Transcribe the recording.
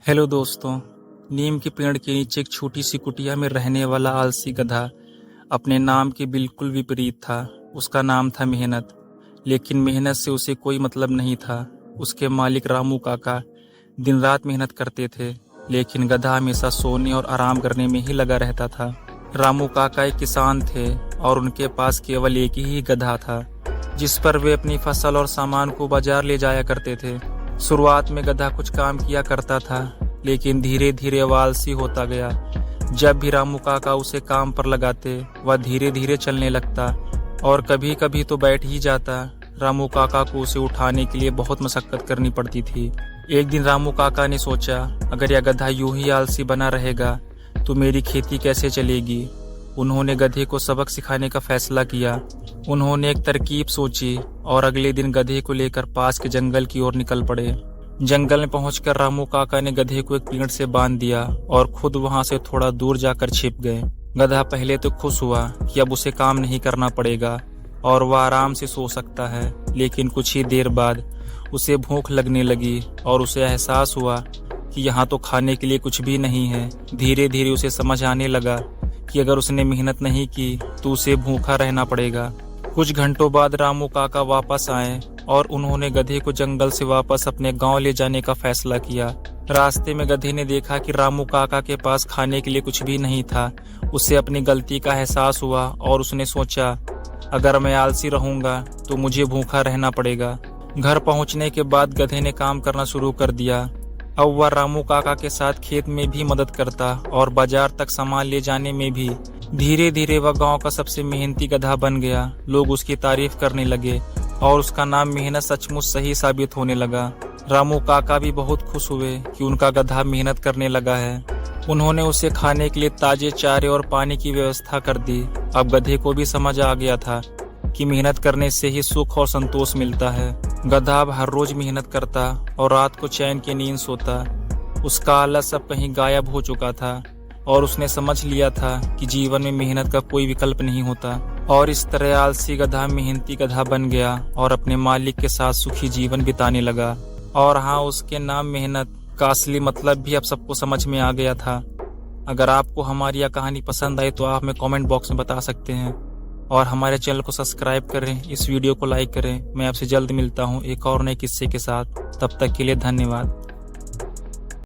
Hello दोस्तों। नीम के पेड़ के नीचे एक छोटी सी कुटिया में रहने वाला आलसी गधा अपने नाम के बिल्कुल विपरीत था। उसका नाम था मेहनत, लेकिन मेहनत से उसे कोई मतलब नहीं था। उसके मालिक रामू काका दिन रात मेहनत करते थे, लेकिन गधा हमेशा सोने और आराम करने में ही लगा रहता था। रामू काका एक किसान थे और उनके पास केवल एक ही गधा था, जिस पर वे अपनी फसल और सामान को बाजार ले जाया करते थे। शुरुआत में गधा कुछ काम किया करता था, लेकिन धीरे धीरे वह आलसी होता गया। जब भी रामू काका उसे काम पर लगाते, वह धीरे धीरे चलने लगता और कभी कभी तो बैठ ही जाता। रामू काका को उसे उठाने के लिए बहुत मशक्कत करनी पड़ती थी। एक दिन रामू काका ने सोचा, अगर यह गधा यूं ही आलसी बना रहेगा तो मेरी खेती कैसे चलेगी। उन्होंने गधे को सबक सिखाने का फैसला किया। उन्होंने एक तरकीब सोची और अगले दिन गधे को लेकर पास के जंगल की ओर निकल पड़े। जंगल में पहुंचकर रामू काका ने गधे को एक पेड़ से बांध दिया और खुद वहां से थोड़ा दूर जाकर छिप गए। गधा पहले तो खुश हुआ कि अब उसे काम नहीं करना पड़ेगा और वह आराम से सो सकता है, लेकिन कुछ ही देर बाद उसे भूख लगने लगी और उसे एहसास हुआ कि यहाँ तो खाने के लिए कुछ भी नहीं है। धीरे धीरे उसे समझ आने लगा कि अगर उसने मेहनत नहीं की तो उसे भूखा रहना पड़ेगा। कुछ घंटों बाद रामू काका वापस आए और उन्होंने गधे को जंगल से वापस अपने गांव ले जाने का फैसला किया। रास्ते में गधे ने देखा कि रामू काका के पास खाने के लिए कुछ भी नहीं था। उसे अपनी गलती का एहसास हुआ और उसने सोचा, अगर मैं आलसी रहूंगा तो मुझे भूखा रहना पड़ेगा। घर पहुंचने के बाद गधे ने काम करना शुरू कर दिया। अब वह रामू काका के साथ खेत में भी मदद करता और बाजार तक सामान ले जाने में भी। धीरे धीरे वह गांव का सबसे मेहनती गधा बन गया। लोग उसकी तारीफ करने लगे और उसका नाम मेहनत सचमुच सही साबित होने लगा। रामू काका भी बहुत खुश हुए कि उनका गधा मेहनत करने लगा है। उन्होंने उसे खाने के लिए ताजे चारे और पानी की व्यवस्था कर दी। अब गधे को भी समझ आ गया था कि मेहनत करने से ही सुख और संतोष मिलता है। गधा अब हर रोज मेहनत करता और रात को चैन की नींद सोता। उसका आलस अब कहीं गायब हो चुका था और उसने समझ लिया था कि जीवन में मेहनत का कोई विकल्प नहीं होता। और इस तरह आलसी गधा मेहनती गधा बन गया और अपने मालिक के साथ सुखी जीवन बिताने लगा। और हाँ, उसके नाम मेहनत का असली मतलब भी अब सबको समझ में आ गया था। अगर आपको हमारी यह कहानी पसंद आई तो आप हमें कमेंट बॉक्स में बता सकते हैं और हमारे चैनल को सब्सक्राइब करें, इस वीडियो को लाइक करें। मैं आपसे जल्द मिलता हूँ एक और नए किस्से के साथ। तब तक के लिए धन्यवाद।